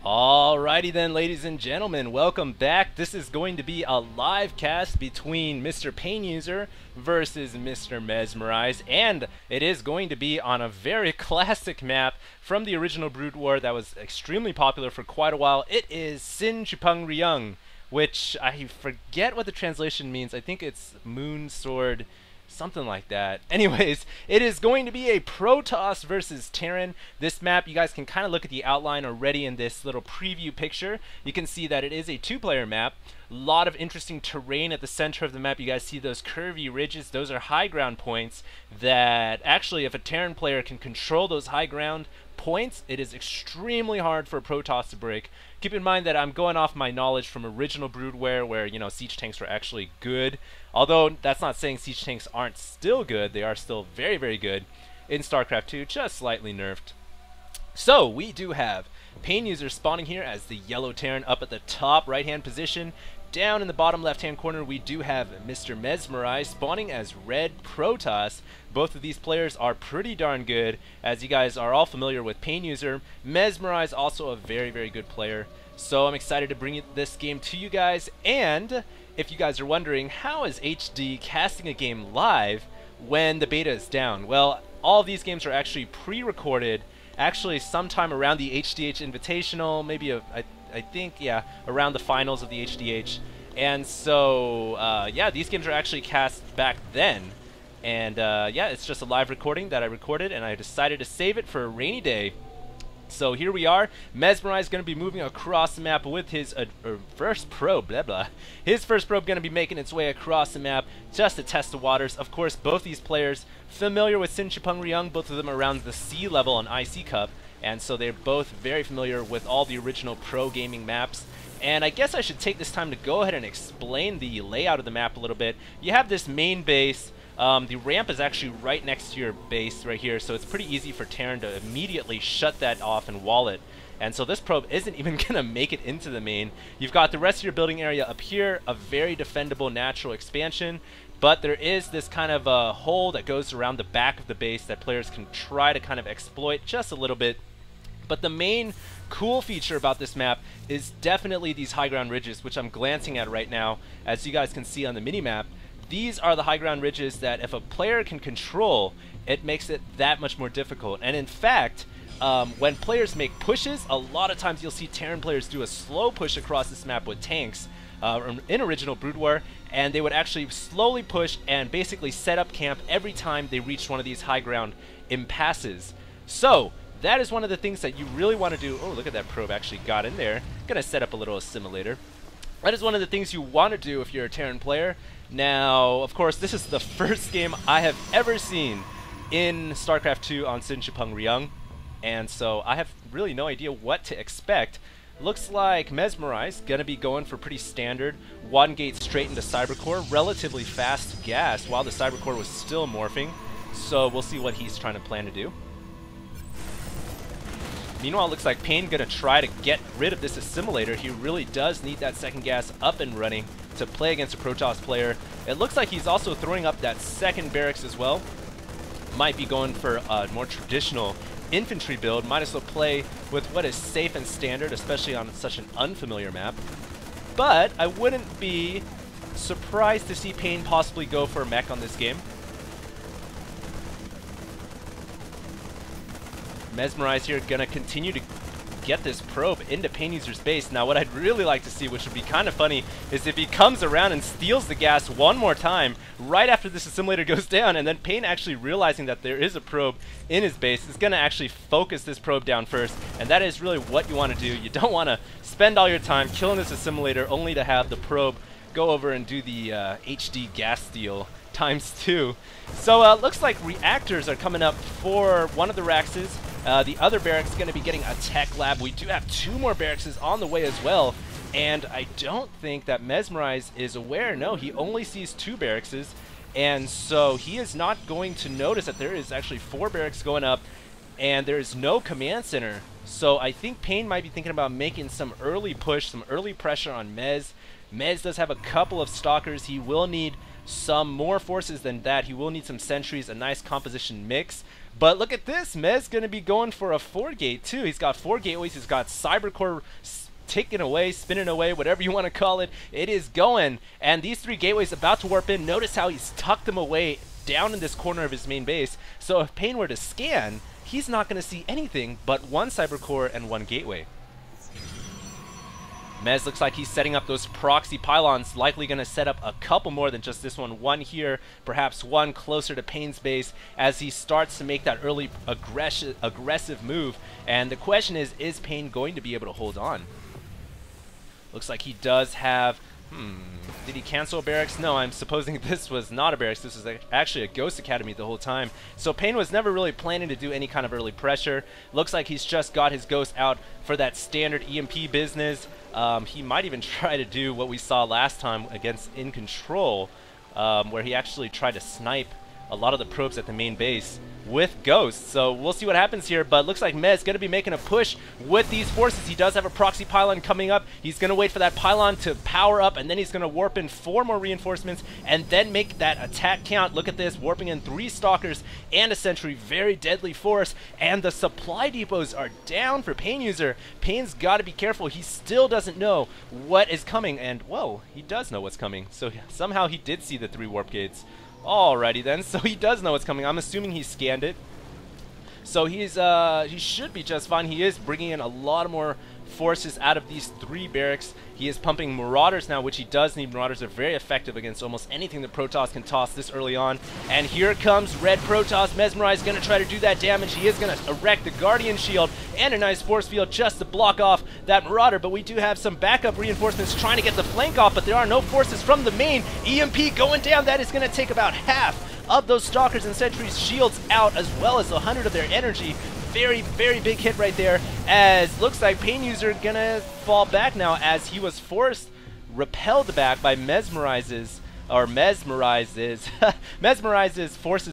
Alrighty then, ladies and gentlemen, welcome back. This is going to be a live cast between Mr. PainUser versus Mr. Mezmerize, and it is going to be on a very classic map from the original Brood War that was extremely popular for quite a while. It is Sin Chupang Ryung, which I forget what the translation means. I think it's Moon Sword, something like that. Anyways, it is going to be a Protoss versus Terran. This map, you guys can kind of look at the outline already in this little preview picture. You can see that it is a two-player map. A lot of interesting terrain at the center of the map. You guys see those curvy ridges. Those are high ground points that actually, if a Terran player can control those high ground points, it is extremely hard for a Protoss to break. Keep in mind that I'm going off my knowledge from original Broodware where, you know, siege tanks were actually good. Although that's not saying siege tanks aren't still good. They are still very, very good in Starcraft 2, just slightly nerfed. So we do have PainUser spawning here as the yellow Terran up at the top right-hand position. Down in the bottom left-hand corner, we do have Mr. Mezmerize spawning as red Protoss. Both of these players are pretty darn good, as you guys are all familiar with PainUser. Mezmerize also a very, very good player. So I'm excited to bring this game to you guys. And if you guys are wondering, how is HD casting a game live when the beta is down? Well, all of these games are actually pre-recorded, actually sometime around the HDH Invitational, maybe I think, yeah, around the finals of the HDH. And so, yeah, these games are actually cast back then. And, yeah, it's just a live recording that I recorded, and I decided to save it for a rainy day. So here we are. Mezmerize is going to be moving across the map with his first probe, His first probe going to be making its way across the map just to test the waters. Of course, both these players familiar with Sin Chupang Ryung, both of them around the sea level on IC Cup. And so they're both very familiar with all the original pro gaming maps. And I guess I should take this time to go ahead and explain the layout of the map a little bit. You have this main base. The ramp is actually right next to your base right here, so it's pretty easy for Terran to immediately shut that off and wall it. And so this probe isn't even going to make it into the main. You've got the rest of your building area up here, a very defendable natural expansion. But there is this kind of a hole that goes around the back of the base that players can try to kind of exploit just a little bit. But the main cool feature about this map is definitely these high ground ridges, which I'm glancing at right now, as you guys can see on the mini-map. These are the high ground ridges that if a player can control, it makes it that much more difficult. And in fact, when players make pushes, a lot of times you'll see Terran players do a slow push across this map with tanks in original Brood War, and they would actually slowly push and basically set up camp every time they reached one of these high ground impasses. So that is one of the things that you really want to do. Oh, look at that probe actually got in there. Gonna set up a little assimilator. That is one of the things you want to do if you're a Terran player. Now, of course, this is the first game I have ever seen in Starcraft 2 on Sin Chupang Ryung, and so I have really no idea what to expect. Looks like Mezmerize gonna be going for pretty standard one gate straight into Cybercore, relatively fast gas while the Cybercore was still morphing. So we'll see what he's trying to plan to do. Meanwhile, it looks like Pain gonna try to get rid of this assimilator. He really does need that second gas up and running to play against a Protoss player. It looks like he's also throwing up that second barracks as well. Might be going for a more traditional infantry build. Might as well play with what is safe and standard, especially on such an unfamiliar map. But I wouldn't be surprised to see Pain possibly go for a mech on this game. Mezmerize here gonna continue to get this probe into PainUser's base. Now what I'd really like to see, which would be kind of funny, is if he comes around and steals the gas one more time right after this assimilator goes down, and then Pain actually realizing that there is a probe in his base is gonna actually focus this probe down first, and that is really what you want to do. You don't want to spend all your time killing this assimilator only to have the probe go over and do the HD gas steal ×2. So looks like reactors are coming up for one of the Raxes. The other barracks is going to be getting a tech lab. We do have two more barracks on the way as well. And I don't think that Mezmerize is aware. No, he only sees two barracks. And so he is not going to notice that there is actually 4 barracks going up. And there is no command center. So I think Pain might be thinking about making some early push, some early pressure on Mez. Mez does have a couple of stalkers. He will need some more forces than that. He will need some sentries, a nice composition mix. But look at this, Mez going to be going for a 4-gate too. He's got 4 gateways, he's got Cybercore ticking away, spinning away, whatever you want to call it. It is going, and these 3 gateways about to warp in. Notice how he's tucked them away down in this corner of his main base. So if Pain were to scan, he's not going to see anything but 1 Cybercore and 1 gateway. Mez looks like he's setting up those proxy pylons, likely going to set up a couple more than just this one. 1 here, perhaps 1 closer to Pain's base as he starts to make that early aggressive move. And the question is Pain going to be able to hold on? Looks like he does have... did he cancel a barracks? No, I'm supposing this was not a barracks. This was actually a Ghost Academy the whole time. So Pain was never really planning to do any kind of early pressure. Looks like he's just got his Ghost out for that standard EMP business. He might even try to do what we saw last time against In Control, where he actually tried to snipe a lot of the probes at the main base with Ghosts. So we'll see what happens here, but looks like Mez going to be making a push with these forces. He does have a proxy pylon coming up. He's going to wait for that pylon to power up, and then he's going to warp in 4 more reinforcements and then make that attack count. Look at this, warping in 3 Stalkers and a Sentry. Very deadly force, and the supply depots are down for PainUser. Pain's got to be careful. He still doesn't know what is coming, and whoa, he does know what's coming. So somehow he did see the 3 warp gates. Alrighty then, so he does know what's coming. I'm assuming he scanned it. So he should be just fine. He is bringing in a lot more forces out of these 3 barracks. He is pumping Marauders now, which he does need. Marauders are very effective against almost anything that Protoss can toss this early on. And here comes Red Protoss. Mezmerize going to try to do that damage. He is going to erect the Guardian Shield and a nice force field just to block off that Marauder. But we do have some backup reinforcements trying to get the flank off, but there are no forces from the main. EMP going down. That is going to take about half of those Stalkers and Sentries shields out, as well as 100 of their energy. Very, very big hit right there, as looks like PainUser gonna fall back now as he was repelled back by Mezmerize's forces